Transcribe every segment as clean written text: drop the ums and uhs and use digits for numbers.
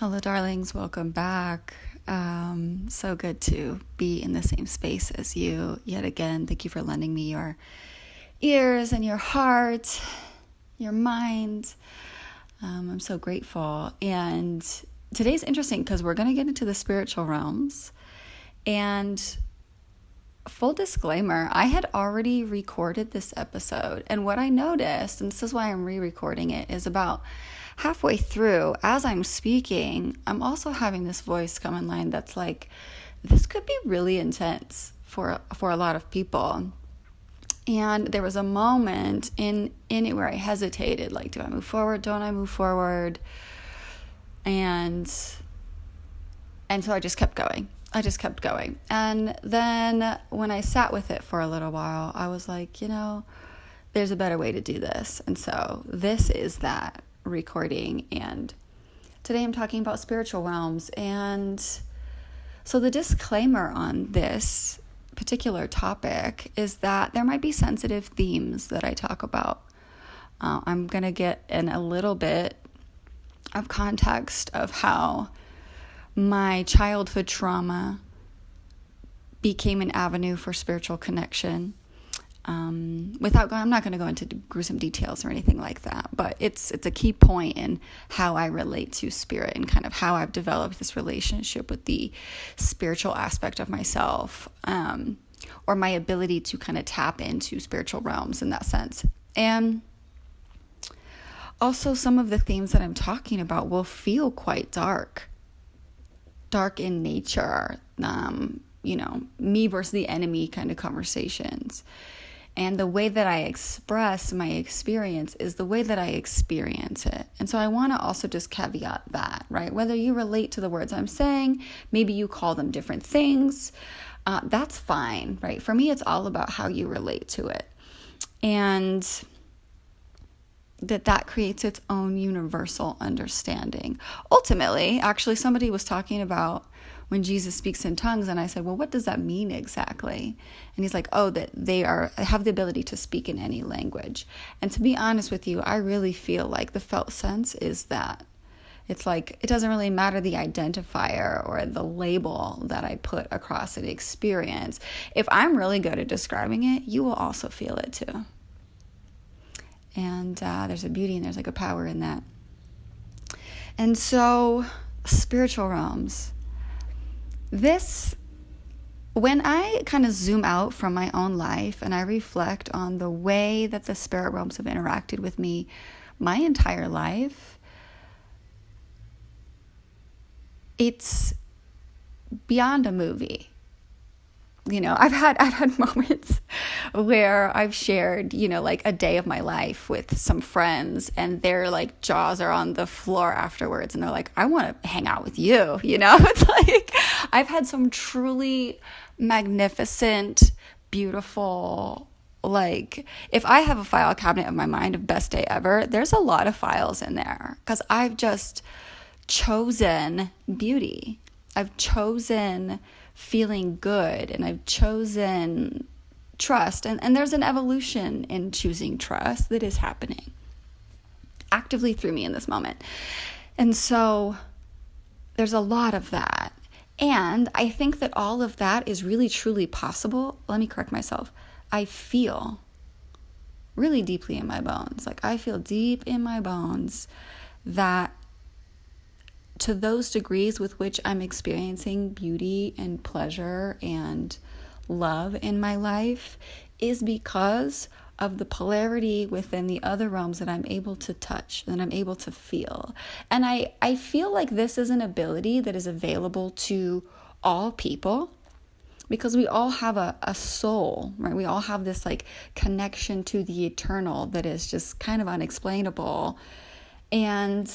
Hello, darlings. Welcome back. So good to be in the same space as you yet again. Thank you for lending me your ears and your heart, your mind. I'm so grateful. And today's interesting because we're going to get into the spiritual realms. And full disclaimer, I had already recorded this episode. And what I noticed, and this is why I'm re-recording it, is about halfway through, as I'm speaking, I'm also having this voice come in line that's like, this could be really intense for a lot of people. And there was a moment in it where I hesitated, like, do I move forward? Don't I move forward? And so I just kept going. And then when I sat with it for a little while, I was like, there's a better way to do this. And so this is that recording. And today I'm talking about spiritual realms. And so the disclaimer on this particular topic is that there might be sensitive themes that I talk about. I'm going to get in a little bit of context of how my childhood trauma became an avenue for spiritual connection. I'm not going to go into gruesome details or anything like that, but it's a key point in how I relate to spirit and kind of how I've developed this relationship with the spiritual aspect of myself, or my ability to kind of tap into spiritual realms in that sense. And also some of the themes that I'm talking about will feel quite dark in nature, me versus the enemy kind of conversations. And the way that I express my experience is the way that I experience it. And so I want to also just caveat that, right? Whether you relate to the words I'm saying, maybe you call them different things, that's fine, right? For me, it's all about how you relate to it. And that creates its own universal understanding. Ultimately, actually, somebody was talking about when Jesus speaks in tongues, and I said, well, what does that mean exactly? And he's like, that they have the ability to speak in any language. And to be honest with you, I really feel like the felt sense is that it's like, it doesn't really matter the identifier or the label that I put across an experience. If I'm really good at describing it, you will also feel it too. And there's a beauty and there's like a power in that. And so, spiritual realms. When I kind of zoom out from my own life and I reflect on the way that the spirit realms have interacted with me my entire life, it's beyond a movie. I've had moments where I've shared, like a day of my life with some friends, and their like jaws are on the floor afterwards, and they're like, I want to hang out with you. It's like I've had some truly magnificent, beautiful, like if I have a file cabinet of my mind of best day ever, there's a lot of files in there because I've just chosen beauty. I've chosen feeling good, and I've chosen trust, and there's an evolution in choosing trust that is happening actively through me in this moment. And so there's a lot of that, and I think that all of that is really truly possible. Let me correct myself. I feel really deeply in my bones, like I feel deep in my bones that to those degrees with which I'm experiencing beauty and pleasure and love in my life is because of the polarity within the other realms that I'm able to touch and I'm able to feel. And I feel like this is an ability that is available to all people because we all have a soul, right? We all have this like connection to the eternal that is just kind of unexplainable. And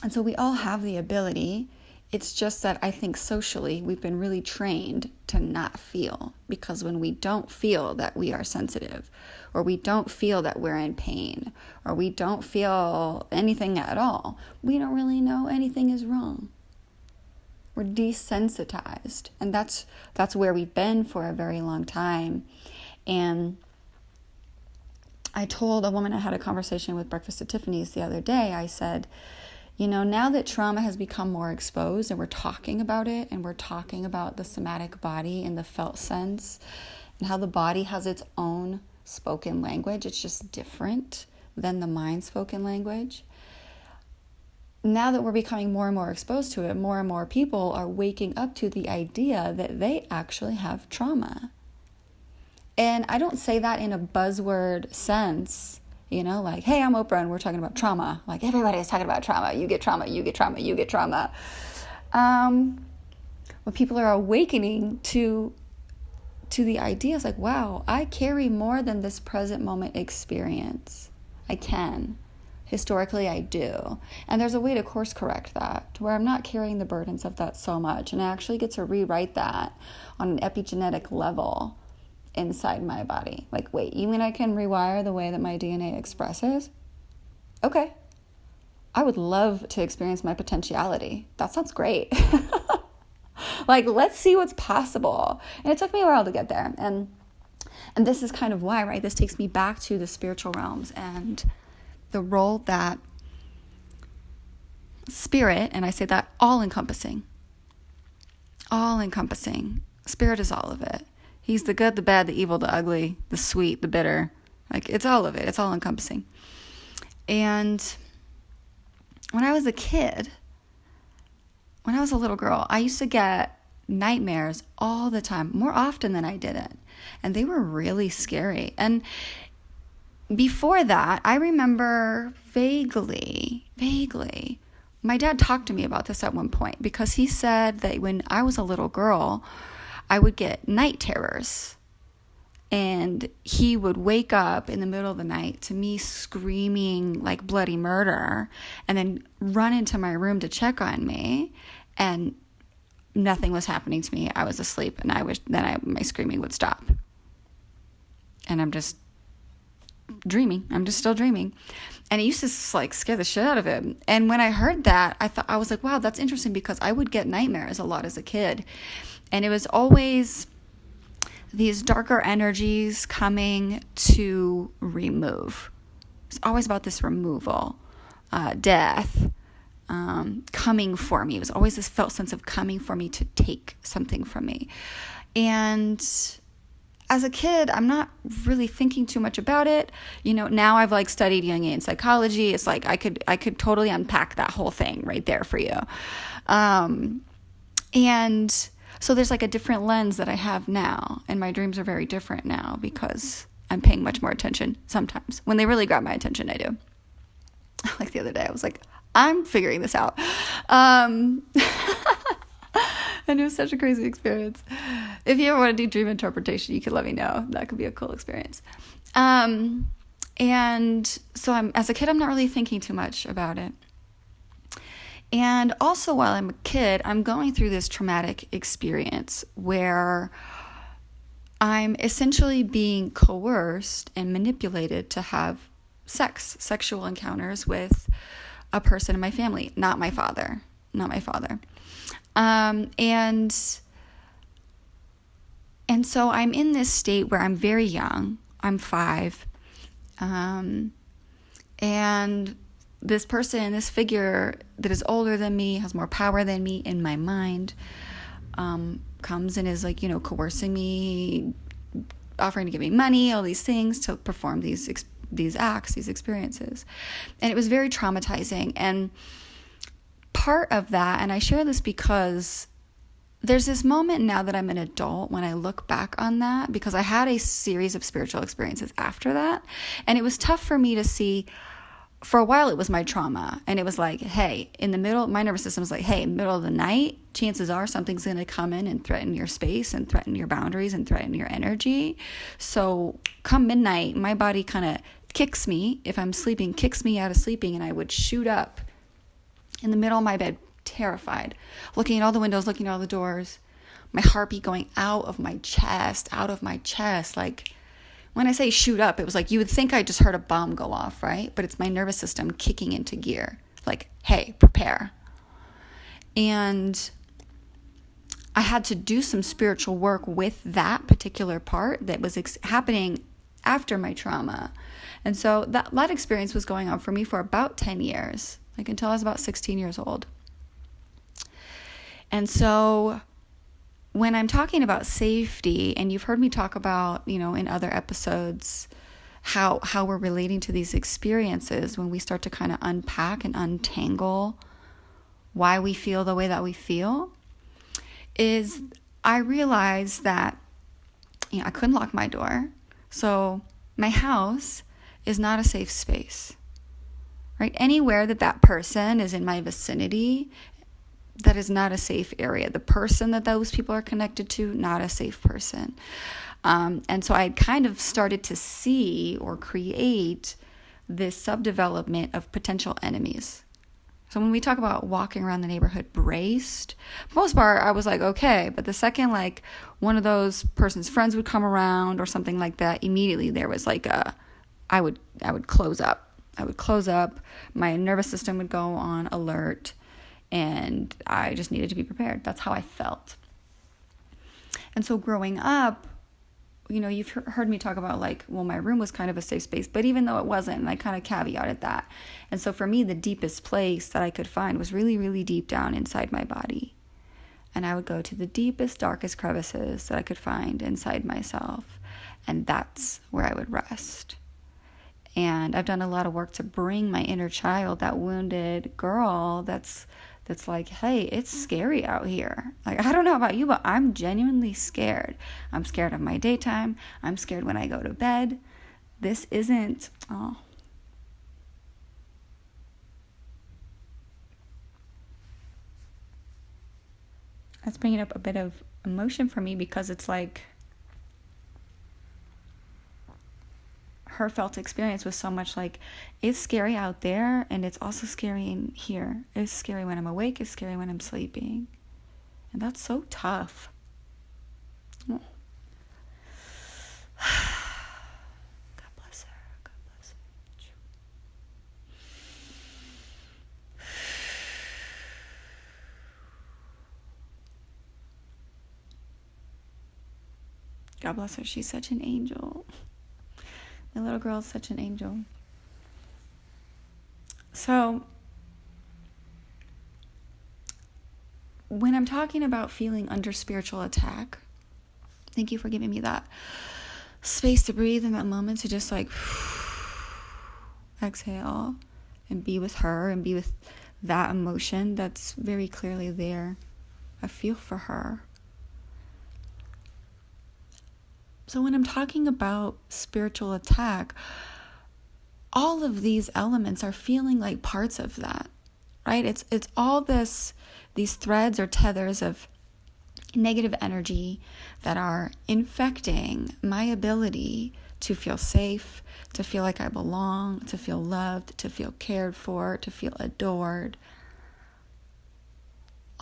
so we all have the ability. It's just that I think socially we've been really trained to not feel, because when we don't feel that we are sensitive, or we don't feel that we're in pain, or we don't feel anything at all, we don't really know anything is wrong. We're desensitized, and that's where we've been for a very long time. And I told a woman I had a conversation with Breakfast at Tiffany's the other day, I said, Now that trauma has become more exposed and we're talking about it, and we're talking about the somatic body in the felt sense and how the body has its own spoken language, it's just different than the mind spoken language. Now that we're becoming more and more exposed to it, more and more people are waking up to the idea that they actually have trauma. And I don't say that in a buzzword sense, like, hey, I'm Oprah and we're talking about trauma. Like, everybody is talking about trauma. You get trauma, you get trauma, you get trauma. When people are awakening to the idea, it's like, wow, I carry more than this present moment experience. I can. Historically, I do. And there's a way to course correct that, to where I'm not carrying the burdens of that so much. And I actually get to rewrite that on an epigenetic level inside my body. Like, wait, you mean I can rewire the way that my DNA expresses? Okay. I would love to experience my potentiality. That sounds great. Like, let's see what's possible. And it took me a while to get there. And this is kind of why, right? This takes me back to the spiritual realms and the role that spirit, and I say that all-encompassing, spirit is all of it. He's the good, the bad, the evil, the ugly, the sweet, the bitter. Like, it's all of it. It's all-encompassing. And when I was a kid, when I was a little girl, I used to get nightmares all the time, more often than I didn't. And they were really scary. And before that, I remember vaguely, my dad talked to me about this at one point, because he said that when I was a little girl, I would get night terrors. And he would wake up in the middle of the night to me screaming like bloody murder, and then run into my room to check on me, and nothing was happening to me. I was asleep, and my screaming would stop. And I'm just dreaming. I'm just still dreaming. And it used to like scare the shit out of him. And when I heard that, I was like, wow, that's interesting, because I would get nightmares a lot as a kid. And it was always these darker energies coming to remove. It's always about this removal, death, coming for me. It was always this felt sense of coming for me to take something from me. And as a kid, I'm not really thinking too much about it. Now I've like studied Jungian psychology. It's like I could totally unpack that whole thing right there for you. And so there's like a different lens that I have now, and my dreams are very different now because I'm paying much more attention sometimes. When they really grab my attention, I do. Like the other day, I was like, I'm figuring this out. And it was such a crazy experience. If you ever want to do dream interpretation, you could let me know. That could be a cool experience. And so as a kid, I'm not really thinking too much about it. And also while I'm a kid, I'm going through this traumatic experience where I'm essentially being coerced and manipulated to have sexual encounters with a person in my family, not my father. And so I'm in this state where I'm very young. I'm 5. And this person, this figure that is older than me, has more power than me in my mind, comes and is like, coercing me, offering to give me money, all these things to perform these acts, these experiences. And it was very traumatizing. And part of that, and I share this because there's this moment now that I'm an adult when I look back on that, because I had a series of spiritual experiences after that. And it was tough for me to see. For a while, it was my trauma. And it was like, hey, in the middle, my nervous system was like, hey, middle of the night, chances are something's going to come in and threaten your space and threaten your boundaries and threaten your energy. So come midnight, my body kind of kicks me, if I'm sleeping, kicks me out of sleeping, and I would shoot up in the middle of my bed, terrified, looking at all the windows, looking at all the doors, my heartbeat going out of my chest. Like, when I say shoot up, it was like you would think I just heard a bomb go off, right? But it's my nervous system kicking into gear. Like, hey, prepare. And I had to do some spiritual work with that particular part that was happening after my trauma. And so that experience was going on for me for about 10 years. like until I was about 16 years old. And so when I'm talking about safety, and you've heard me talk about, in other episodes, how we're relating to these experiences when we start to kind of unpack and untangle why we feel the way that we feel, is I realized that, I couldn't lock my door. So my house is not a safe space, right? Anywhere that person is in my vicinity, that is not a safe area. The person that those people are connected to, not a safe person. And so I kind of started to see or create this subdevelopment of potential enemies. So when we talk about walking around the neighborhood braced, for the most part, I was like, okay. But the second, like, one of those person's friends would come around or something like that, immediately there was like I would close up. I would close up. My nervous system would go on alert, and I just needed to be prepared. That's how I felt. And so growing up, you've heard me talk about like, well, my room was kind of a safe space, but even though it wasn't, I kind of caveated that. And so for me, the deepest place that I could find was really, really deep down inside my body. And I would go to the deepest, darkest crevices that I could find inside myself. And that's where I would rest. And I've done a lot of work to bring my inner child, that wounded girl that's like, hey, it's scary out here. Like, I don't know about you, but I'm genuinely scared. I'm scared of my daytime. I'm scared when I go to bed. This isn't, That's bringing up a bit of emotion for me, because it's like her felt experience was so much like, it's scary out there, and it's also scary in here. It's scary when I'm awake. It's scary when I'm sleeping. And that's so tough. Oh. God bless her. God bless her. God bless her. She's such an angel. My little girl is such an angel. So, when I'm talking about feeling under spiritual attack, thank you for giving me that space to breathe in that moment, to just like exhale and be with her and be with that emotion that's very clearly there. I feel for her. So when I'm talking about spiritual attack, all of these elements are feeling like parts of that, right? It's all these threads or tethers of negative energy that are infecting my ability to feel safe, to feel like I belong, to feel loved, to feel cared for, to feel adored.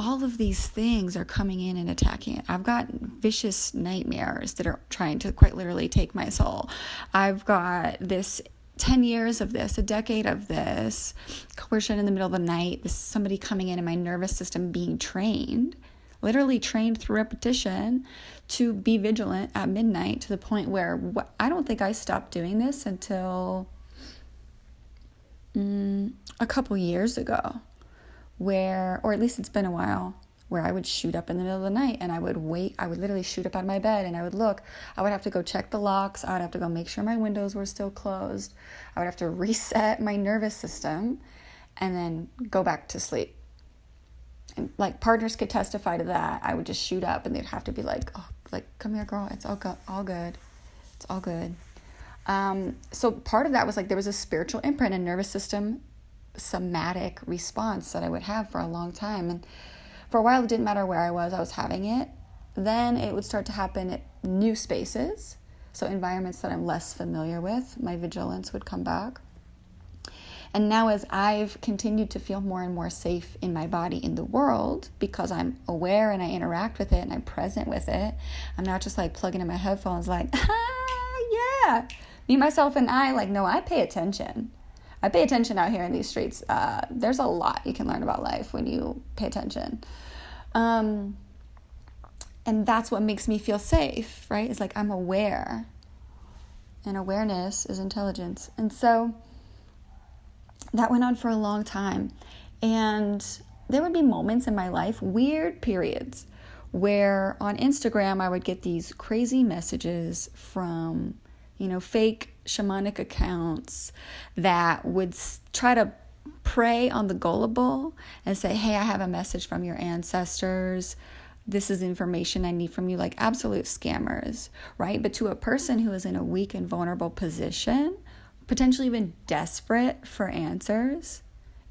All of these things are coming in and attacking it. I've got vicious nightmares that are trying to quite literally take my soul. I've got this 10 years of this, a decade of this, coercion in the middle of the night, this somebody coming in and my nervous system being trained, literally trained through repetition to be vigilant at midnight, to the point where I don't think I stopped doing this until a couple years ago. Or at least it's been a while, where I would shoot up in the middle of the night and I would wait. I would literally shoot up out of my bed and I would look. I would have to go check the locks. I would have to go make sure my windows were still closed. I would have to reset my nervous system and then go back to sleep. And like, partners could testify to that. I would just shoot up and they'd have to be like, oh, like, come here, girl. It's all good. It's all good. So part of that was like, there was a spiritual imprint and nervous system somatic response that I would have for a long time. And for a while, it didn't matter where I was having it. Then it would start to happen at new spaces. So environments that I'm less familiar with, my vigilance would come back. And now as I've continued to feel more and more safe in my body, in the world, because I'm aware and I interact with it and I'm present with it, I'm not just like plugging in my headphones like, yeah, me, myself, and I, like, no, I pay attention. I pay attention out here in these streets. There's a lot you can learn about life when you pay attention. And that's what makes me feel safe, right? It's like I'm aware. And awareness is intelligence. And so that went on for a long time. And there would be moments in my life, weird periods, where on Instagram I would get these crazy messages from, fake shamanic accounts that would try to prey on the gullible and say, hey, I have a message from your ancestors. This is information I need from you, like absolute scammers, right? But to a person who is in a weak and vulnerable position, potentially even desperate for answers,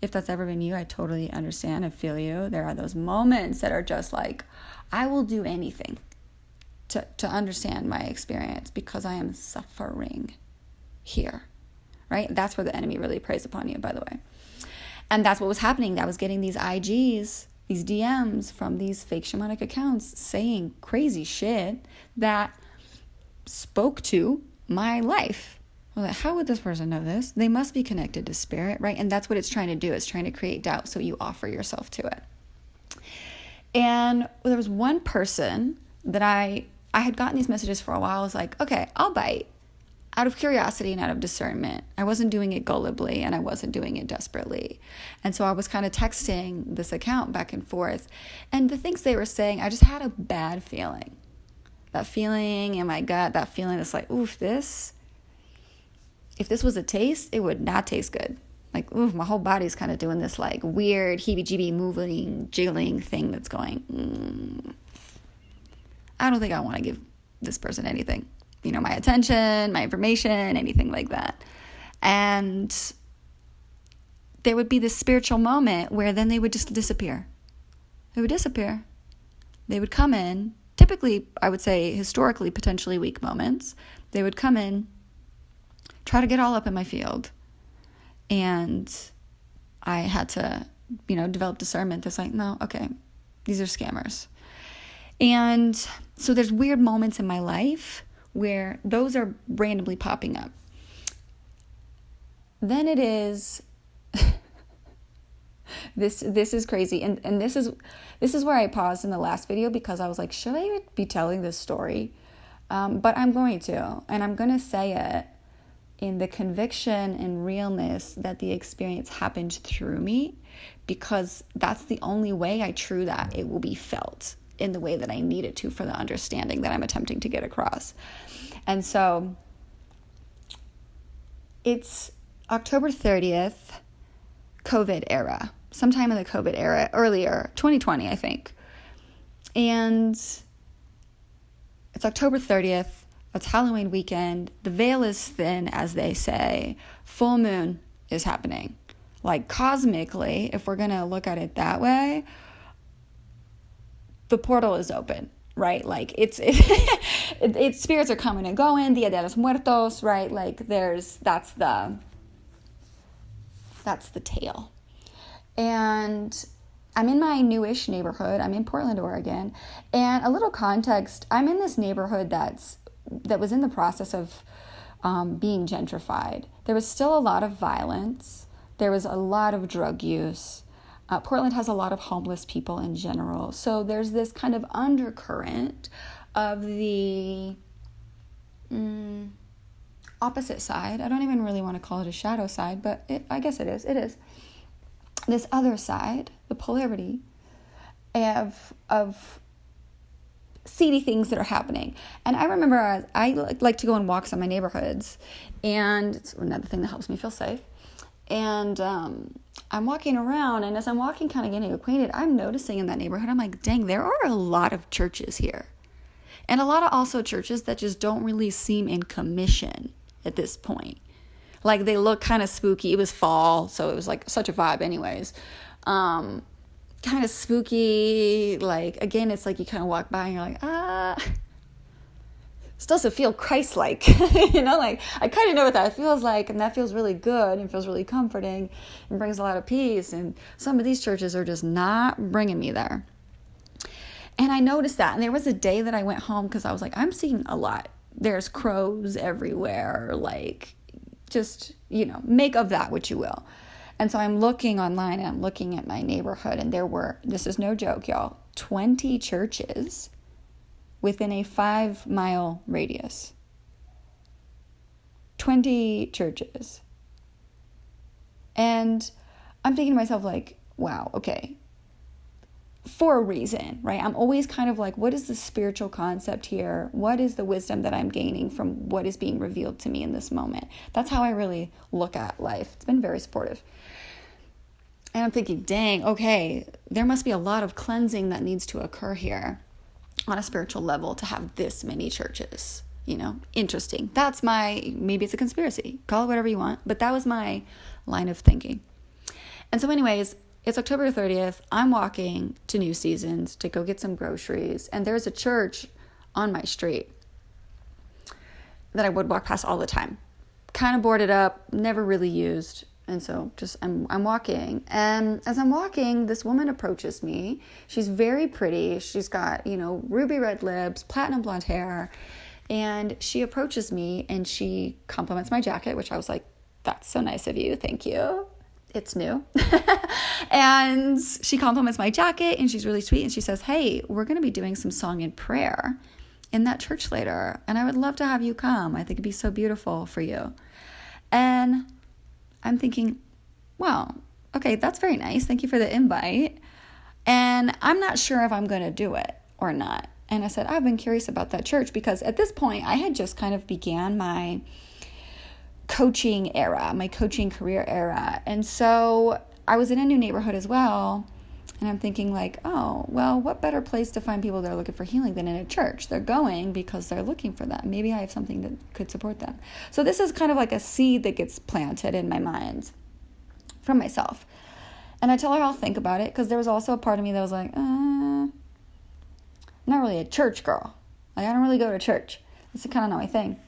if that's ever been you, I totally understand and feel you. There are those moments that are just like, I will do anything to understand my experience because I am suffering here, right? That's where the enemy really preys upon you, by the way. And that's what was happening. I was getting these IGs, these DMs from these fake shamanic accounts saying crazy shit that spoke to my life. I was like, how would this person know this? They must be connected to spirit, right? And that's what it's trying to do. It's trying to create doubt so you offer yourself to it. And there was one person that I had gotten these messages for a while. I was like, okay, I'll bite. Out of curiosity and out of discernment. I wasn't doing it gullibly and I wasn't doing it desperately. And so I was kind of texting this account back and forth. And the things they were saying, I just had a bad feeling. That feeling in my gut, that feeling that's like, oof, if this was a taste, it would not taste good. Like, ooh, my whole body's kind of doing this like weird heebie-jeebie moving, jiggling thing that's going, I don't think I want to give this person anything. My attention, my information, anything like that. And there would be this spiritual moment where then they would just disappear. They would disappear. They would come in, typically, I would say historically, potentially weak moments. They would come in, try to get all up in my field. And I had to, develop discernment that's like, no, okay, these are scammers. And so there's weird moments in my life where those are randomly popping up. Then it is this is crazy, and this is where I paused in the last video because I was like, should I even be telling this story? But I'm going to, and I'm going to say it in the conviction and realness that the experience happened through me, because that's the only way that it will be felt in the way that I need it to for the understanding that I'm attempting to get across. And so it's October 30th, COVID era, sometime in the COVID era, earlier, 2020, I think. And it's October 30th, it's Halloween weekend, the veil is thin, as they say, full moon is happening. Like cosmically, if we're going to look at it that way, the portal is open, right? Like it's spirits are coming and going, Dia de los Muertos, right? Like that's the tale. And I'm in my newish neighborhood. I'm in Portland, Oregon. And a little context, I'm in this neighborhood that was in the process of being gentrified. There was still a lot of violence. There was a lot of drug use. Portland has a lot of homeless people in general. So there's this kind of undercurrent of the opposite side. I don't even really want to call it a shadow side, but I guess it is. It is. This other side, the polarity of seedy things that are happening. And I remember I like to go on walks on my neighborhoods, and it's another thing that helps me feel safe. And I'm walking around, and as I'm walking, kind of getting acquainted, I'm noticing in that neighborhood, I'm like, dang, there are a lot of churches here. And a lot of also churches that just don't really seem in commission at this point. Like, they look kind of spooky. It was fall, so it was like such a vibe anyways. Kind of spooky. Like, again, it's like you kind of walk by and you're like, still doesn't feel Christ-like, like I kind of know what that feels like, and that feels really good and feels really comforting and brings a lot of peace. And some of these churches are just not bringing me there. And I noticed that. And there was a day that I went home because I was like, I'm seeing a lot. There's crows everywhere, like just, make of that what you will. And so I'm looking online and I'm looking at my neighborhood, and there were, this is no joke, y'all, 20 churches within a 5-mile radius. 20 churches. And I'm thinking to myself, like, wow, okay, for a reason, right? I'm always kind of like, what is the spiritual concept here? What is the wisdom that I'm gaining from what is being revealed to me in this moment? That's how I really look at life. It's been very supportive. And I'm thinking, dang, okay, there must be a lot of cleansing that needs to occur here on a spiritual level to have this many churches. Interesting. That's maybe it's a conspiracy. Call it whatever you want. But that was my line of thinking. And so anyways, it's October 30th. I'm walking to New Seasons to go get some groceries. And there's a church on my street that I would walk past all the time. Kind of boarded up, never really used. And so I'm walking. And as I'm walking, this woman approaches me. She's very pretty. She's got, ruby red lips, platinum blonde hair. And she approaches me and she compliments my jacket, which I was like, that's so nice of you. Thank you. It's new. And she compliments my jacket and she's really sweet. And she says, hey, we're going to be doing some song and prayer in that church later. And I would love to have you come. I think it'd be so beautiful for you. And I'm thinking, wow, okay, that's very nice. Thank you for the invite. And I'm not sure if I'm going to do it or not. And I said, I've been curious about that church because at this point I had just kind of began my coaching era, my coaching career era. And so I was in a new neighborhood as well. And I'm thinking like, oh, well, what better place to find people that are looking for healing than in a church? They're going because they're looking for that. Maybe I have something that could support them. So this is kind of like a seed that gets planted in my mind from myself. And I tell her I'll think about it because there was also a part of me that was like, I'm not really a church girl. Like, I don't really go to church. That's kind of not my thing.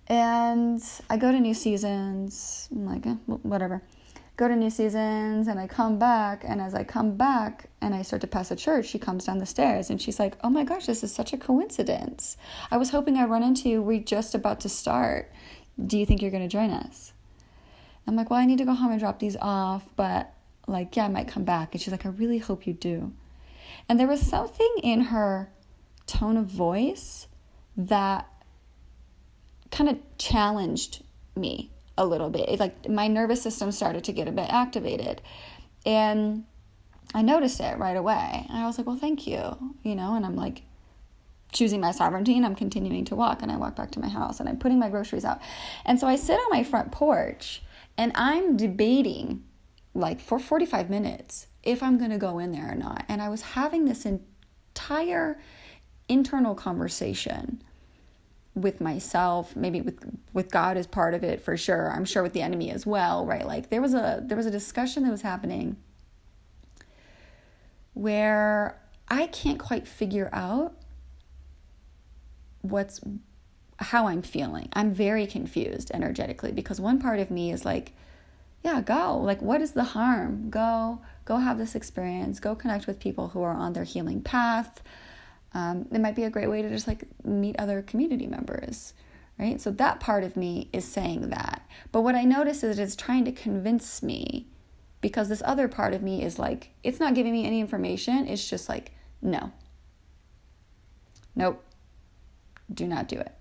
And I go to New Seasons. I'm like, whatever. Go to New Seasons and I come back. And as I come back and I start to pass a church, she comes down the stairs and she's like, oh my gosh, this is such a coincidence. I was hoping I'd run into you. We're just about to start. Do you think you're going to join us? I'm like, well, I need to go home and drop these off. But like, yeah, I might come back. And she's like, I really hope you do. And there was something in her tone of voice that kind of challenged me a little bit. Like my nervous system started to get a bit activated. And I noticed it right away. And I was like, well, thank you. And I'm like choosing my sovereignty and I'm continuing to walk. And I walk back to my house and I'm putting my groceries out. And so I sit on my front porch and I'm debating like for 45 minutes if I'm going to go in there or not. And I was having this entire internal conversation with myself, maybe with God as part of it for sure. I'm sure with the enemy as well, right? Like there was a discussion that was happening where I can't quite figure out how I'm feeling. I'm very confused energetically because one part of me is like, yeah, go. Like, what is the harm? Go have this experience. Go connect with people who are on their healing path. It might be a great way to just like meet other community members, right? So that part of me is saying that. But what I notice is it's trying to convince me because this other part of me is like, it's not giving me any information. It's just like, no. Nope. Do not do it.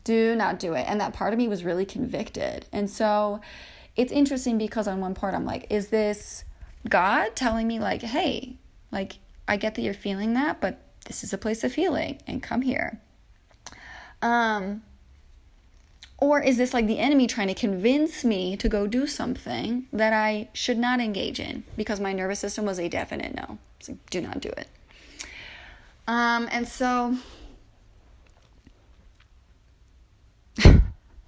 Do not do it. And that part of me was really convicted. And so it's interesting because on one part I'm like, is this God telling me like, hey, like I get that you're feeling that, but this is a place of healing and come here. Or is this like the enemy trying to convince me to go do something that I should not engage in because my nervous system was a definite no. It's like, do not do it. And so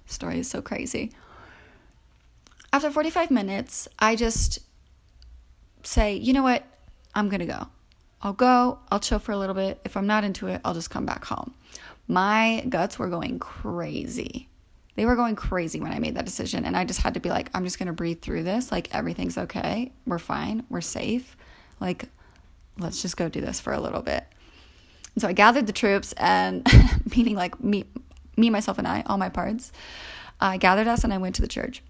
story is so crazy. After 45 minutes, I just say, you know what? I'm going to go. I'll chill for a little bit. If I'm not into it, I'll just come back home. My guts were going crazy. They were going crazy when I made that decision. And I just had to be like, I'm just going to breathe through this. Like, everything's okay. We're fine. We're safe. Like, let's just go do this for a little bit. And so I gathered the troops and meaning like me, myself, and I, all my parts. I gathered us and I went to the church.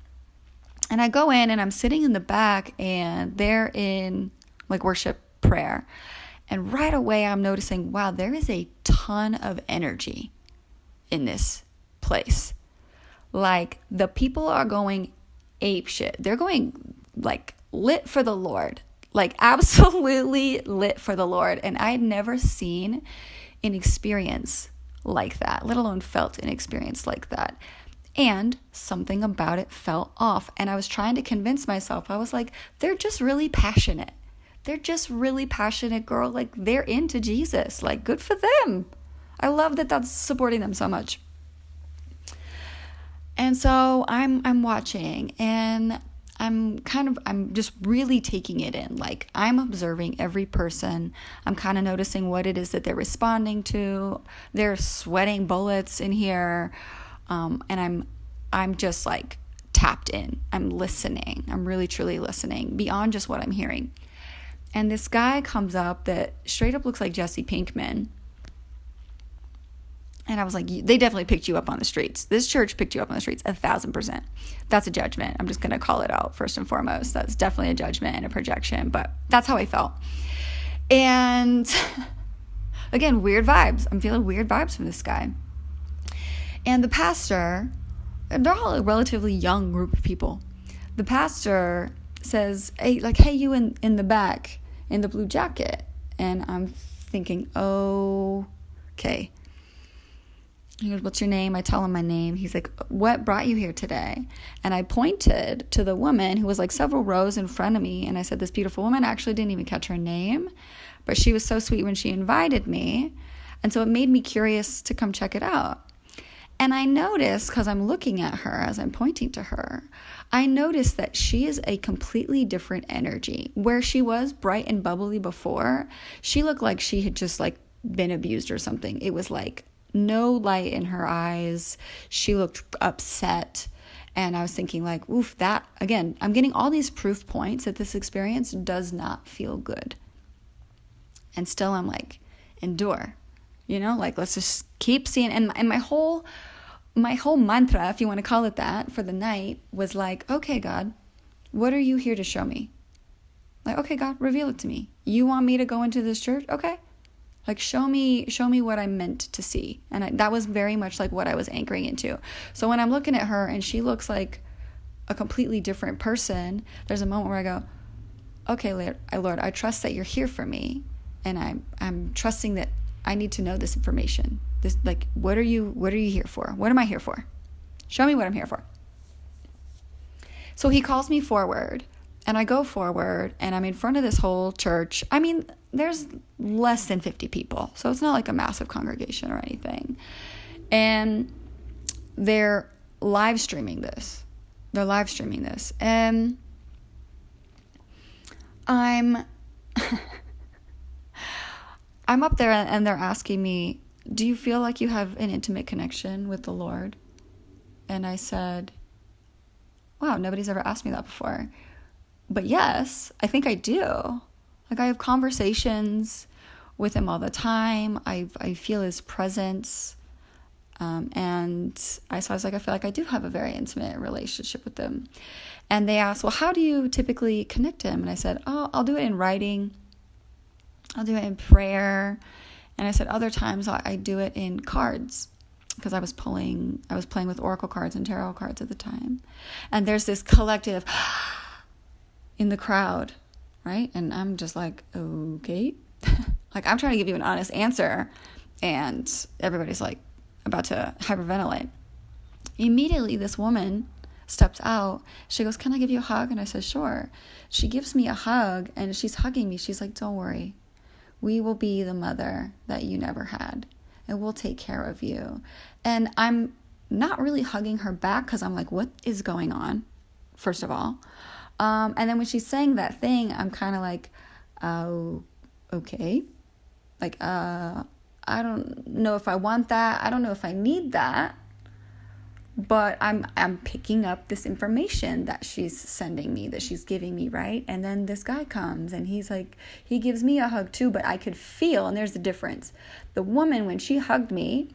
And I go in and I'm sitting in the back and they're in like worship prayer. And right away I'm noticing, wow, there is a ton of energy in this place. Like the people are going ape shit. They're going like lit for the Lord, like absolutely lit for the Lord. And I had never seen an experience like that, let alone felt an experience like that. And something about it felt off. And I was trying to convince myself, I was like, they're just really passionate. They're just really passionate, girl. Like, they're into Jesus. Like, good for them. I love that that's supporting them so much. And so I'm watching, and I'm just really taking it in. Like, I'm observing every person. I'm kind of noticing what it is that they're responding to. They're sweating bullets in here. And I'm just like tapped in. I'm listening. I'm really, truly listening beyond just what I'm hearing. And this guy comes up that straight up looks like Jesse Pinkman. And I was like, they definitely picked you up on the streets. This church picked you up on the streets, 1,000%. That's a judgment. I'm just going to call it out first and foremost. That's definitely a judgment and a projection, but that's how I felt. And again, weird vibes. I'm feeling weird vibes from this guy. And the pastor, and they're all a relatively young group of people. The pastor says, hey, you in the back in the blue jacket. And I'm thinking, oh, okay. He goes, what's your name? I tell him my name. He's like, what brought you here today? And I pointed to the woman who was like several rows in front of me. And I said, this beautiful woman, I actually didn't even catch her name, but she was so sweet when she invited me. And so it made me curious to come check it out. And I noticed, because I'm looking at her as I'm pointing to her, I noticed that she is a completely different energy. Where she was bright and bubbly before, she looked like she had just like been abused or something. It was like no light in her eyes. She looked upset. And I was thinking like, oof, that, again, I'm getting all these proof points that this experience does not feel good. And still I'm like, endure. Like, let's just keep seeing. And my whole mantra, if you want to call it that, for the night was like, okay, God, what are you here to show me? Like, okay, God, reveal it to me. You want me to go into this church? Okay. Like, show me what I'm meant to see. And that was very much like what I was anchoring into. So when I'm looking at her and she looks like a completely different person, there's a moment where I go, okay, Lord, I trust that you're here for me. And I'm trusting that I need to know this information. This, like, what are you here for? What am I here for? Show me what I'm here for. So he calls me forward, and I go forward, and I'm in front of this whole church. I mean, there's less than 50 people, so it's not like a massive congregation or anything. And they're live streaming this. And I'm up there, and they're asking me, do you feel like you have an intimate connection with the Lord? And I said, wow, nobody's ever asked me that before. But yes, I think I do. Like, I have conversations with him all the time. I feel his presence. And I was like, I feel like I do have a very intimate relationship with him. And they asked, well, how do you typically connect him? And I said, oh, I'll do it in writing. I'll do it in prayer. And I said other times I do it in cards, because I was playing with oracle cards and tarot cards at the time. And there's this collective in the crowd, right? And I'm just like, okay. Like, I'm trying to give you an honest answer, and everybody's like about to hyperventilate. Immediately, this woman steps out. She goes, can I give you a hug? And I said, sure. She gives me a hug, and she's hugging me. She's like, don't worry. We will be the mother that you never had, and we'll take care of you. And I'm not really hugging her back, because I'm like, what is going on, first of all? And then when she's saying that thing, I'm kind of like, oh, okay. Like, I don't know if I want that. I don't know if I need that. But I'm picking up this information that she's sending me, that she's giving me, right? And then this guy comes, and he's like, he gives me a hug too, but I could feel, and there's the difference. The woman, when she hugged me.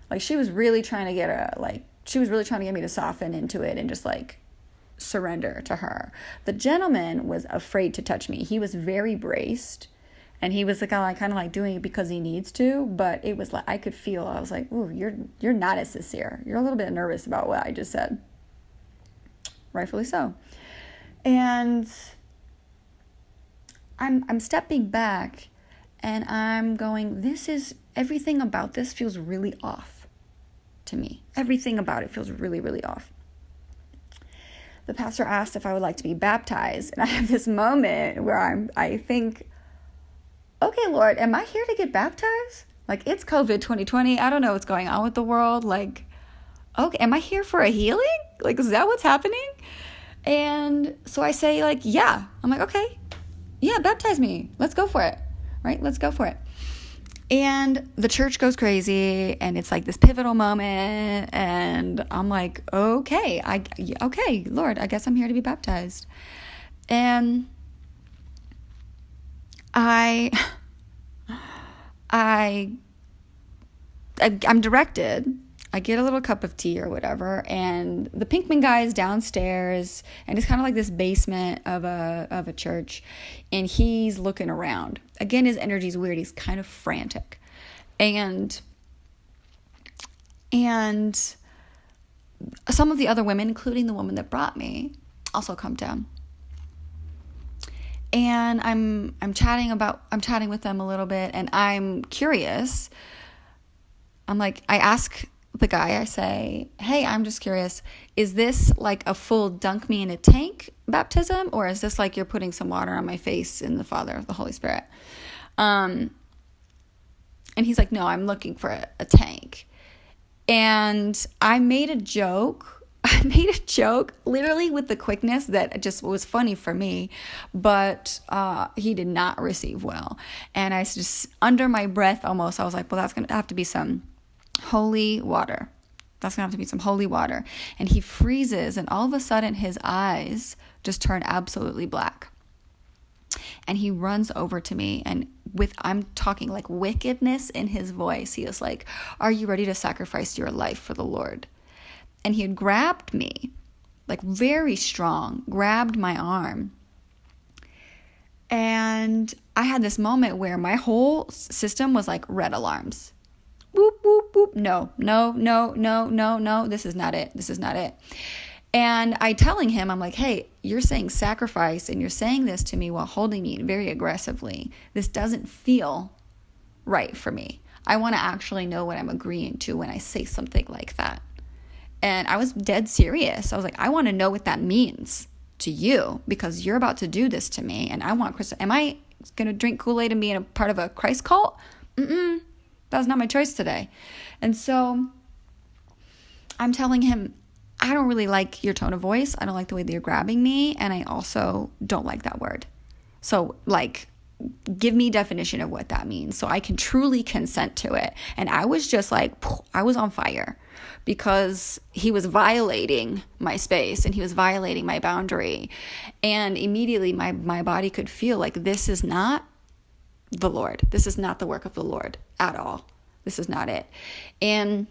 Like, she was really trying to get me to soften into it and just like surrender to her. The gentleman was afraid to touch me. He was very braced. And he was like, kind of like doing it because he needs to, but it was like, I could feel, I was like, ooh, you're not as sincere. You're a little bit nervous about what I just said. rightfully so. And I'm stepping back and I'm going, everything about this feels really off to me. Everything about it feels really, really off. The pastor asked if I would like to be baptized. And I have this moment where I think, okay, Lord, am I here to get baptized? Like, it's COVID 2020. I don't know what's going on with the world. Like, okay, am I here for a healing? Like, is that what's happening? And so I say, like, yeah. I'm like, okay, yeah, baptize me. Let's go for it, right? Let's go for it. And the church goes crazy, and it's like this pivotal moment, and I'm like, okay, Lord, I guess I'm here to be baptized. And I'm directed. I get a little cup of tea or whatever, and the Pinkman guy is downstairs, and it's kind of like this basement of a church, and he's looking around. Again, his energy is weird. He's kind of frantic, and some of the other women, including the woman that brought me, also come down. And I'm chatting with them a little bit, and I'm curious. I ask the guy, I say, hey, I'm just curious, is this like a full dunk me in a tank baptism, or is this like you're putting some water on my face in the Father, the Holy Spirit? And he's like, no, I'm looking for a tank. And I made a joke literally with the quickness that just was funny for me, but he did not receive well. And I just, under my breath almost, I was like, well, that's going to have to be some holy water. That's going to have to be some holy water. And he freezes, and all of a sudden his eyes just turn absolutely black. And he runs over to me, and I'm talking like wickedness in his voice. He was like, are you ready to sacrifice your life for the Lord? And he had grabbed me, like very strong, grabbed my arm. And I had this moment where my whole system was like red alarms. Boop, boop, boop. No. This is not it. And I telling him, I'm like, hey, you're saying sacrifice, and you're saying this to me while holding me very aggressively. This doesn't feel right for me. I want to actually know what I'm agreeing to when I say something like that. And I was dead serious. I was like, I want to know what that means to you, because you're about to do this to me, and I want Christ. Am I going to drink Kool-Aid and be a part of a Christ cult? That was not my choice today. And so I'm telling him, I don't really like your tone of voice. I don't like the way that you're grabbing me. And I also don't like that word. So like, give me definition of what that means so I can truly consent to it. And I was just like, I was on fire, because he was violating my space and he was violating my boundary. And immediately my body could feel like, this is not the Lord. This is not the work of the Lord at all. This is not it. And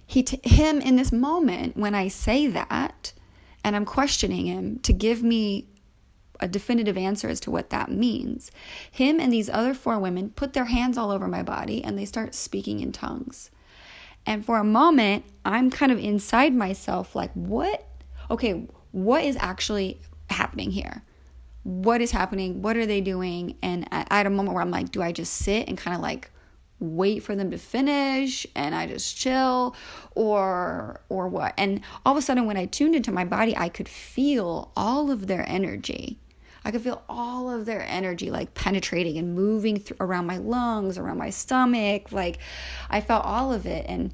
him in this moment, when I say that, and I'm questioning him to give me a definitive answer as to what that means, him and these other 4 women put their hands all over my body, and they start speaking in tongues. And for a moment, I'm kind of inside myself like, what is actually happening here? What is happening? What are they doing? And I had a moment where I'm like, do I just sit and kind of like wait for them to finish and I just chill, or what? And all of a sudden, when I tuned into my body, I could feel all of their energy. I could feel all of their energy like penetrating and moving around my lungs, around my stomach. Like, I felt all of it. And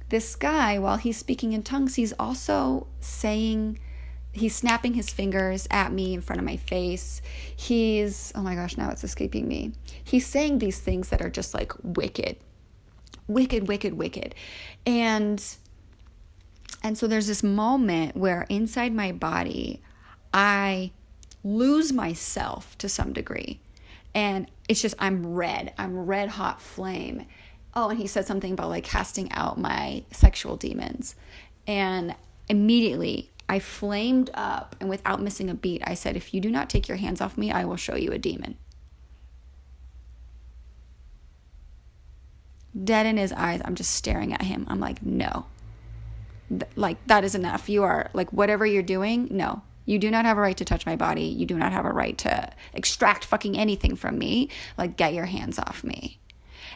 this guy, while he's speaking in tongues, he's also saying, he's snapping his fingers at me in front of my face. Oh my gosh, now it's escaping me. He's saying these things that are just like wicked. And so there's this moment where inside my body, I lose myself to some degree. And it's just, I'm red hot flame. Oh, and he said something about like casting out my sexual demons. And immediately I flamed up, and without missing a beat, I said, if you do not take your hands off me, I will show you a demon. Dead in his eyes, I'm just staring at him. I'm like, no. like, that is enough. You are, like, whatever you're doing, no. You do not have a right to touch my body. You do not have a right to extract fucking anything from me. Like, get your hands off me.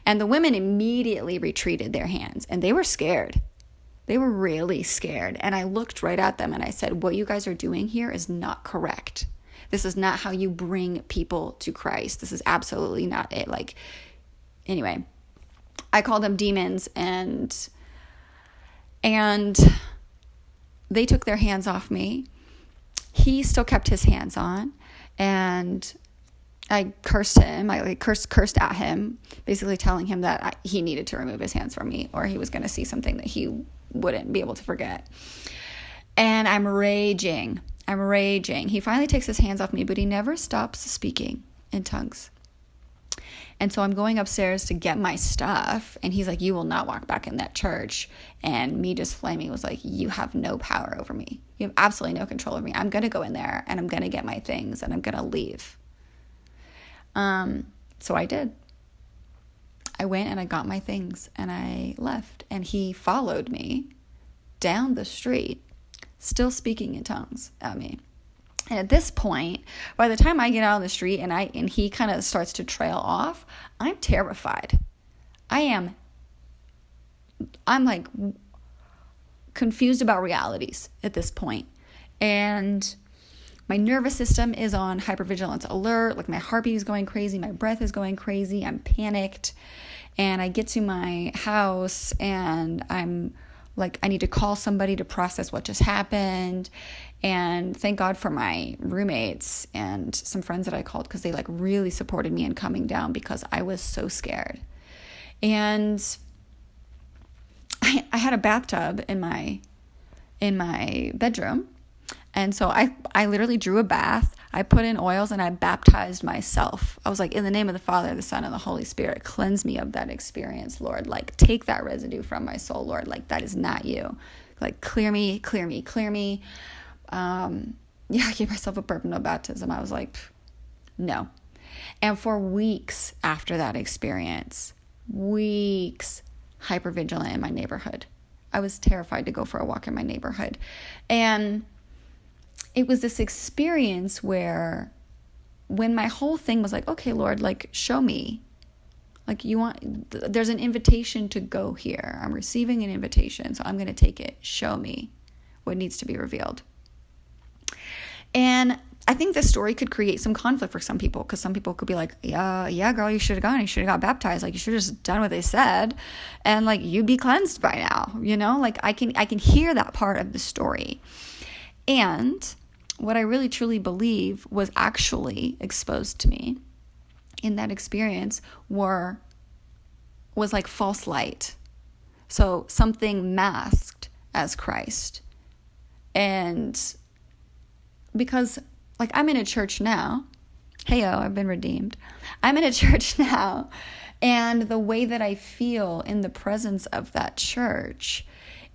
And the women immediately retreated their hands, and they were scared. They were really scared. And I looked right at them and I said, what you guys are doing here is not correct. This is not how you bring people to Christ. This is absolutely not it. Like, anyway, I called them demons, and they took their hands off me. He still kept his hands on, and I cursed him. I cursed at him, basically telling him that he needed to remove his hands from me, or he was going to see something that he wouldn't be able to forget. And I'm raging. He finally takes his hands off me, but he never stops speaking in tongues. And so I'm going upstairs to get my stuff, and he's like, you will not walk back in that church. And me just flaming was like, you have no power over me. You have absolutely no control over me. I'm going to go in there, and I'm going to get my things, and I'm going to leave. So I did. I went and I got my things, and I left. And he followed me down the street, still speaking in tongues at me. And at this point, by the time I get out on the street and he kind of starts to trail off, I'm terrified. I'm like confused about realities at this point. And my nervous system is on hypervigilance alert. Like, my heartbeat is going crazy. My breath is going crazy. I'm panicked. And I get to my house, and I'm like, I need to call somebody to process what just happened. And thank God for my roommates and some friends that I called, because they like really supported me in coming down, because I was so scared. And I had a bathtub in my bedroom. And so I literally drew a bath. I put in oils and I baptized myself. I was like, in the name of the Father, the Son, and the Holy Spirit, cleanse me of that experience, Lord. Like, take that residue from my soul, Lord. Like, that is not you. Like, clear me. I gave myself a perpetual baptism. I was like, no. And for weeks after that experience, hypervigilant in my neighborhood. I was terrified to go for a walk in my neighborhood. And it was this experience where, when my whole thing was like, okay, Lord, like, show me. Like, there's an invitation to go here. I'm receiving an invitation, so I'm going to take it. Show me what needs to be revealed. And I think this story could create some conflict for some people, because some people could be like, yeah, girl, you should have gone. You should have got baptized. Like, you should have just done what they said, and like, you'd be cleansed by now. You know, like, I can hear that part of the story. And what I really truly believe was actually exposed to me in that experience was like false light. So something masked as Christ. And because, like, I'm in a church now. Heyo, I've been redeemed. I'm in a church now. And the way that I feel in the presence of that church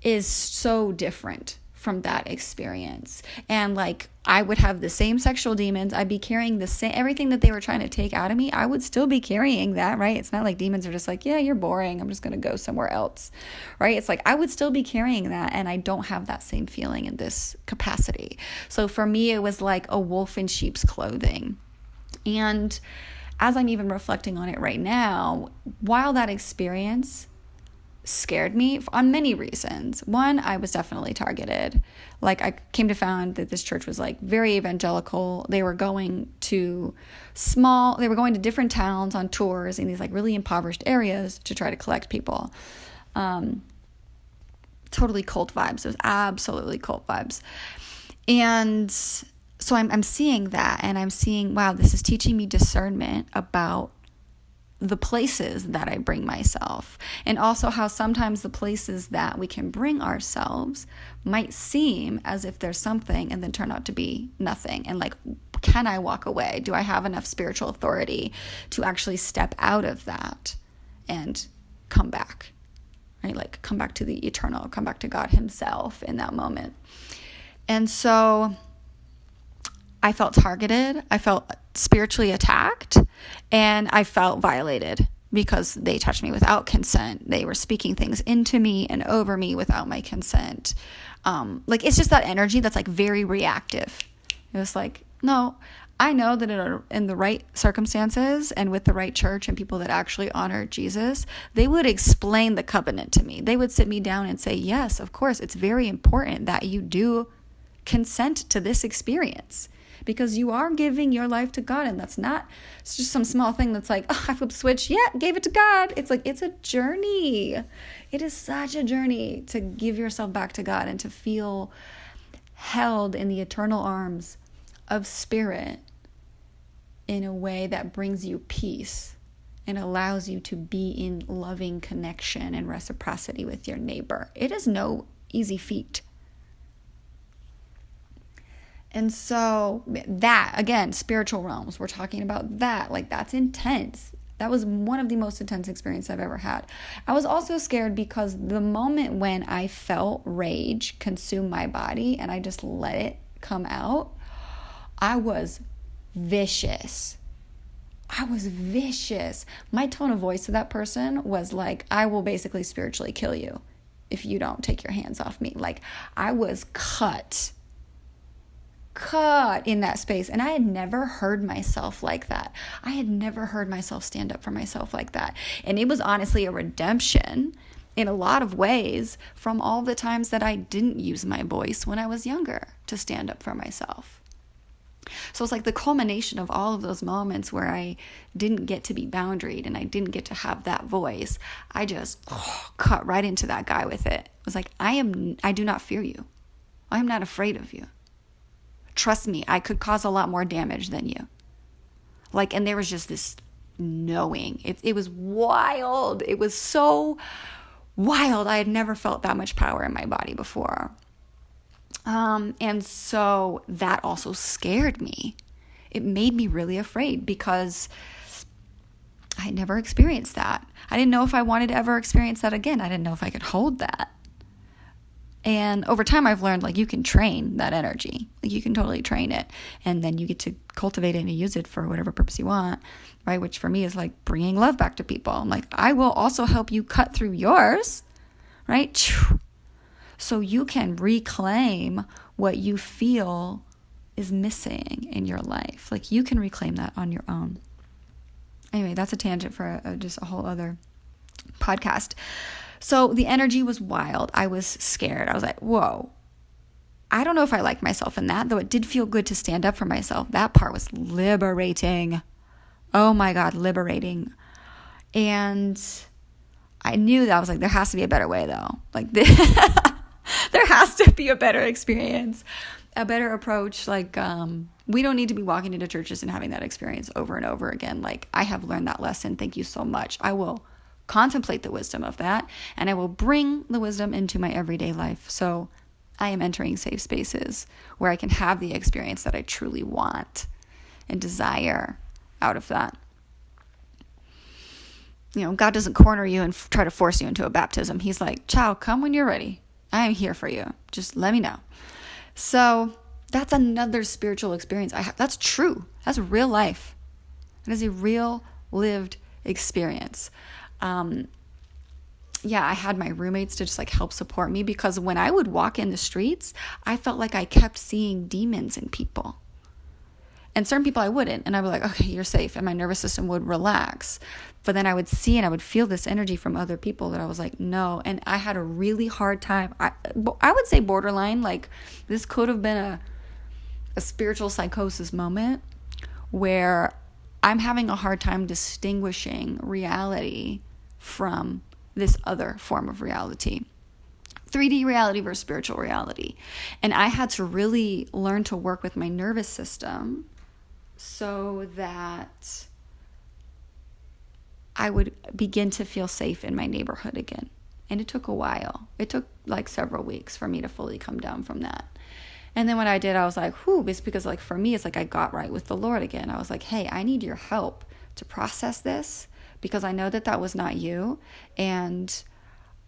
is so different from that experience. And like, I would have the same sexual demons. I'd be carrying the same, everything that they were trying to take out of me, I would still be carrying that, right? It's not like demons are just like, yeah, you're boring, I'm just going to go somewhere else, right? It's like, I would still be carrying that, and I don't have that same feeling in this capacity. So for me, it was like a wolf in sheep's clothing. And as I'm even reflecting on it right now, while that experience scared me on many reasons. One, I was definitely targeted. Like, I came to find that this church was like very evangelical. They were going to different towns on tours in these like really impoverished areas to try to collect people. Totally cult vibes. It was absolutely cult vibes. And so I'm seeing that, and I'm seeing, wow, this is teaching me discernment about the places that I bring myself, and also how sometimes the places that we can bring ourselves might seem as if there's something and then turn out to be nothing. And like, can I walk away? Do I have enough spiritual authority to actually step out of that and come back, right? Like, come back to the eternal, come back to God himself in that moment. And so I felt targeted, I felt spiritually attacked, and I felt violated because they touched me without consent. They were speaking things into me and over me without my consent. Like, it's just that energy that's like very reactive. It was like, no, I know that in the right circumstances and with the right church and people that actually honor Jesus, they would explain the covenant to me. They would sit me down and say, yes, of course, it's very important that you do consent to this experience, because you are giving your life to God. And it's just some small thing that's like, oh, I flipped the switch. Yeah, gave it to God. It's like, it's a journey. It is such a journey to give yourself back to God and to feel held in the eternal arms of spirit in a way that brings you peace and allows you to be in loving connection and reciprocity with your neighbor. It is no easy feat. And so that, again, spiritual realms, we're talking about that. Like, that's intense. That was one of the most intense experiences I've ever had. I was also scared because the moment when I felt rage consume my body and I just let it come out, I was vicious. My tone of voice to that person was like, I will basically spiritually kill you if you don't take your hands off me. Like, I was cut in that space. And I had never heard myself like that. I had never heard myself stand up for myself like that. And it was honestly a redemption in a lot of ways from all the times that I didn't use my voice when I was younger to stand up for myself. So it's like the culmination of all of those moments where I didn't get to be boundaried and I didn't get to have that voice. I just cut right into that guy with it. It was like, I do not fear you. I am not afraid of you. Trust me, I could cause a lot more damage than you. Like, and there was just this knowing. It was wild. It was so wild. I had never felt that much power in my body before. And so that also scared me. It made me really afraid because I had never experienced that. I didn't know if I wanted to ever experience that again. I didn't know if I could hold that. And over time, I've learned, like, you can train that energy. Like, you can totally train it. And then you get to cultivate it and use it for whatever purpose you want, right? Which for me is like bringing love back to people. I'm like, I will also help you cut through yours, right? So you can reclaim what you feel is missing in your life. Like, you can reclaim that on your own. Anyway, that's a tangent for just a whole other podcast. So the energy was wild. I was scared. I was like, whoa, I don't know if I like myself in that, though it did feel good to stand up for myself. That part was liberating. Oh my God, liberating. And I knew that I was like, there has to be a better way though. Like, there has to be a better experience, a better approach. Like, we don't need to be walking into churches and having that experience over and over again. Like, I have learned that lesson. Thank you so much. I will contemplate the wisdom of that, and I will bring the wisdom into my everyday life. So I am entering safe spaces where I can have the experience that I truly want and desire out of that. You know, God doesn't corner you and try to force you into a baptism. He's like, ciao, come when you're ready. I am here for you. Just let me know. So that's another spiritual experience I have. That's true. That's real life. That is a real lived experience. I had my roommates to just like help support me, because when I would walk in the streets, I felt like I kept seeing demons in people. And certain people I wouldn't. And I'd be like, okay, you're safe. And my nervous system would relax. But then I would see and I would feel this energy from other people that I was like, no. And I had a really hard time. I would say borderline, like this could have been a spiritual psychosis moment where I'm having a hard time distinguishing reality from this other form of reality. 3D reality versus spiritual reality. And I had to really learn to work with my nervous system so that I would begin to feel safe in my neighborhood again. And it took a while. It took like several weeks for me to fully come down from that. And then when I did, I was like, whew, it's because like for me, it's like I got right with the Lord again. I was like, hey, I need your help to process this, because I know that that was not you. And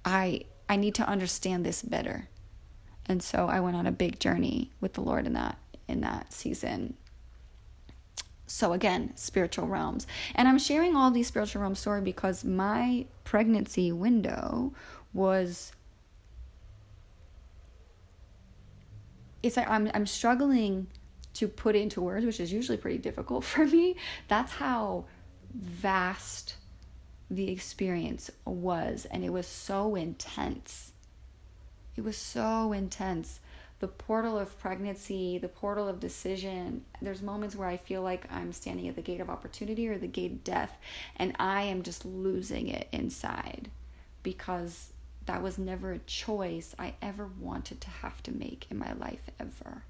I need to understand this better. And so I went on a big journey with the Lord in that season. So again, spiritual realms. And I'm sharing all these spiritual realm stories because my pregnancy window was, it's like I'm struggling to put it into words, which is usually pretty difficult for me. That's how vast the experience was, and it was so intense. It was so intense. The portal of pregnancy, the portal of decision. There's moments where I feel like I'm standing at the gate of opportunity or the gate of death, and I am just losing it inside because that was never a choice I ever wanted to have to make in my life ever.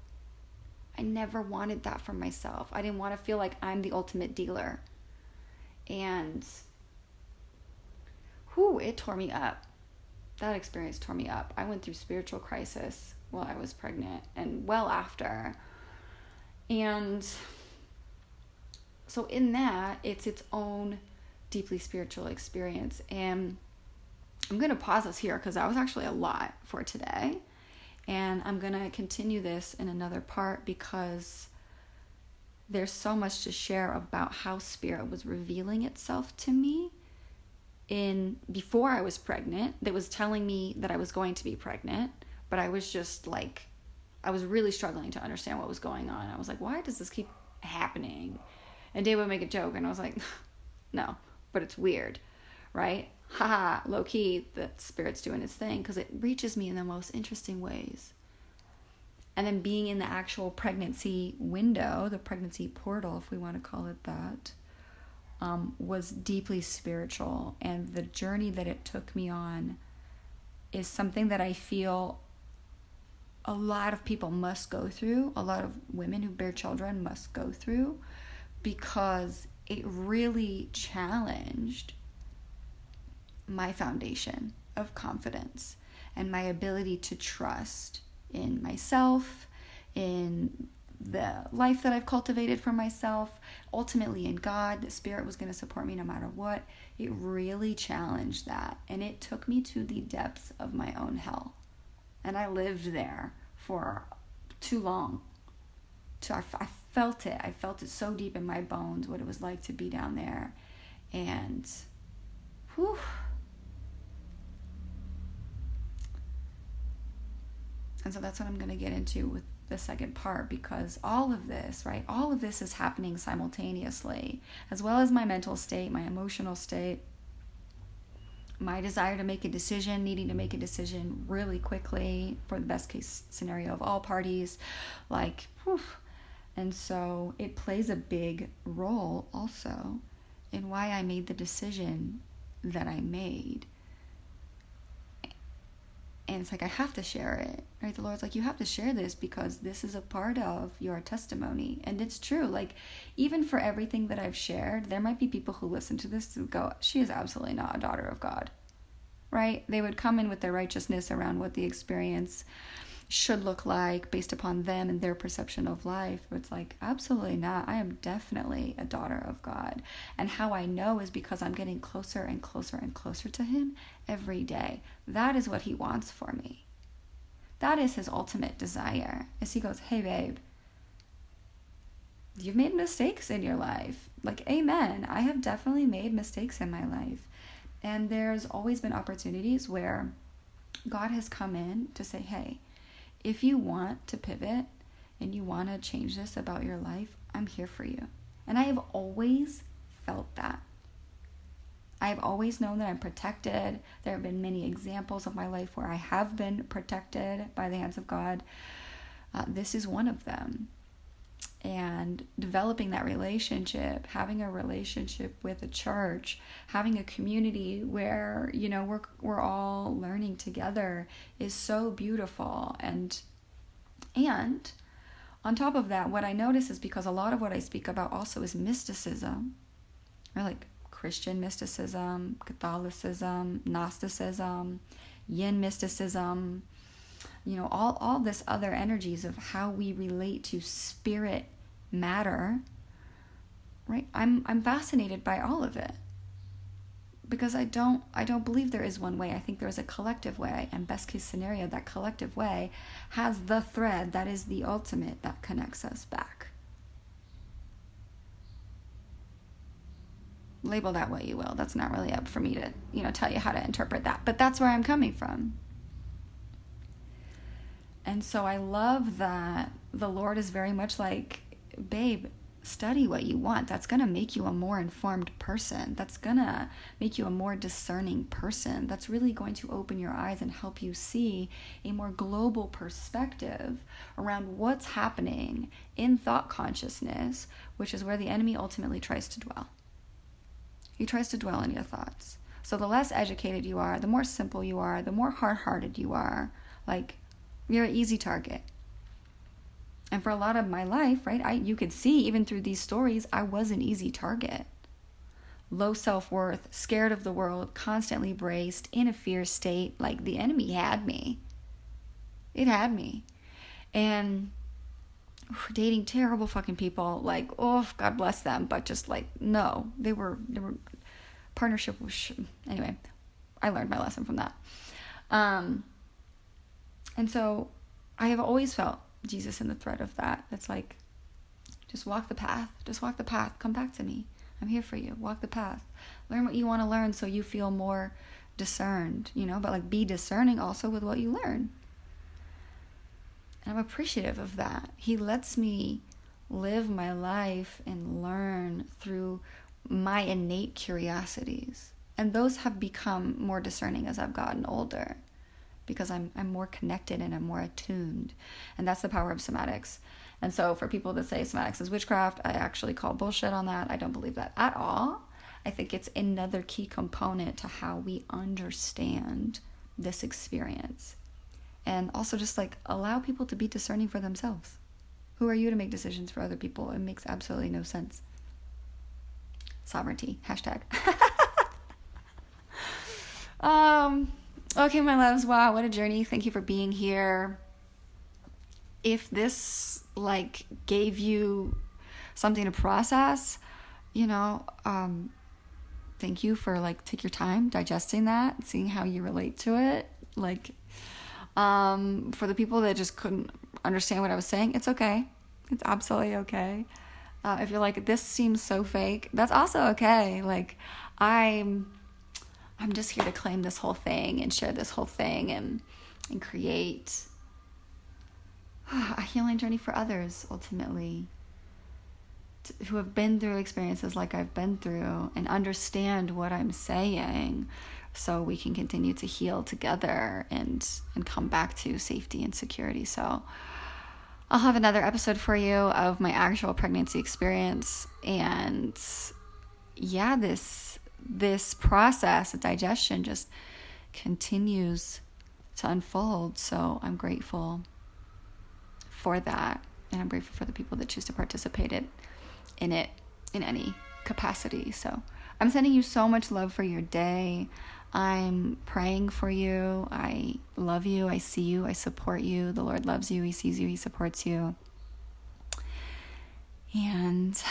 I never wanted that for myself. I didn't want to feel like I'm the ultimate dealer. And it tore me up. That experience tore me up. I went through spiritual crisis while I was pregnant and well after. And so in that, it's its own deeply spiritual experience. And I'm going to pause this here because that was actually a lot for today. And I'm going to continue this in another part because there's so much to share about how spirit was revealing itself to me before I was pregnant, that was telling me that I was going to be pregnant, but I was just like, I was really struggling to understand what was going on. I was like, why does this keep happening? And Dave would make a joke and I was like, no, but it's weird, right? Haha, low key, the spirit's doing its thing because it reaches me in the most interesting ways. And then being in the actual pregnancy window, the pregnancy portal, if we want to call it that, was deeply spiritual. And the journey that it took me on is something that I feel a lot of people must go through, a lot of women who bear children must go through, because it really challenged my foundation of confidence and my ability to trust in myself, in the life that I've cultivated for myself, ultimately in God. The spirit was going to support me no matter what. It really challenged that, and it took me to the depths of my own hell, and I lived there for too long. I felt it so deep in my bones, what it was like to be down there. And whew, and so that's what I'm going to get into with the second part, because all of this, right, all of this is happening simultaneously, as well as my mental state, my emotional state, my desire to make a decision, needing to make a decision really quickly for the best case scenario of all parties, like, whew. And so it plays a big role also in why I made the decision that I made. And it's like, I have to share it, right? The Lord's like, you have to share this because this is a part of your testimony. And it's true. Like, even for everything that I've shared, there might be people who listen to this who go, she is absolutely not a daughter of God, right? They would come in with their righteousness around what the experience should look like based upon them and their perception of life. It's like, absolutely not. I am definitely a daughter of God. And how I know is because I'm getting closer and closer and closer to him every day. That is what he wants for me. That is his ultimate desire. As he goes, hey babe, you've made mistakes in your life. Like, amen. I have definitely made mistakes in my life. And there's always been opportunities where God has come in to say, hey, if you want to pivot and you want to change this about your life, I'm here for you. And I have always felt that. I have always known that I'm protected. There have been many examples of my life where I have been protected by the hands of God. This is one of them. And developing that relationship, having a relationship with a church, having a community where, you know, we're all learning together is so beautiful. And on top of that, what I notice is because a lot of what I speak about also is mysticism, or like Christian mysticism, Catholicism, Gnosticism, Yin mysticism, you know, all this other energies of how we relate to spirit matter, right? I'm fascinated by all of it because I don't believe there is one way. I think there is a collective way, and best case scenario, that collective way has the thread that is the ultimate that connects us back. Label that what you will. That's not really up for me to, tell you how to interpret that. But that's where I'm coming from. And so I love that the Lord is very much like, babe, study what you want. That's going to make you a more informed person. That's going to make you a more discerning person. That's really going to open your eyes and help you see a more global perspective around what's happening in thought consciousness, which is where the enemy ultimately tries to dwell. He tries to dwell in your thoughts. So the less educated you are, the more simple you are, the more hard-hearted you are, like, you're an easy target. And for a lot of my life, right, you could see even through these stories, I was an easy target. Low self-worth, scared of the world, constantly braced, in a fear state. Like, the enemy had me. It had me. And dating terrible fucking people, like, oh, God bless them, but just like, no, they were partnership was, anyway, I learned my lesson from that. And so I have always felt Jesus in the thread of that. It's like, just walk the path, come back to me. I'm here for you. Walk the path. Learn what you want to learn so you feel more discerned, but like be discerning also with what you learn. And I'm appreciative of that. He lets me live my life and learn through my innate curiosities. And those have become more discerning as I've gotten older, because I'm more connected and I'm more attuned. And that's the power of somatics. And so for people that say somatics is witchcraft, I actually call bullshit on that. I don't believe that at all. I think it's another key component to how we understand this experience. And also just like allow people to be discerning for themselves. Who are you to make decisions for other people? It makes absolutely no sense. Sovereignty, hashtag. Okay, my loves. Wow, what a journey. Thank you for being here. If this like gave you something to process, thank you for like take your time digesting that, seeing how you relate to it. Like, for the people that just couldn't understand what I was saying, it's okay. It's absolutely okay. If you're like, this seems so fake, that's also okay. Like, I'm just here to claim this whole thing and share this whole thing and create a healing journey for others, ultimately, who have been through experiences like I've been through and understand what I'm saying, so we can continue to heal together and come back to safety and security. So I'll have another episode for you of my actual pregnancy experience. And yeah, this process of digestion just continues to unfold. So I'm grateful for that. And I'm grateful for the people that choose to participate in it in any capacity. So I'm sending you so much love for your day. I'm praying for you. I love you. I see you. I support you. The Lord loves you. He sees you. He supports you. And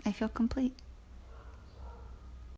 I feel complete.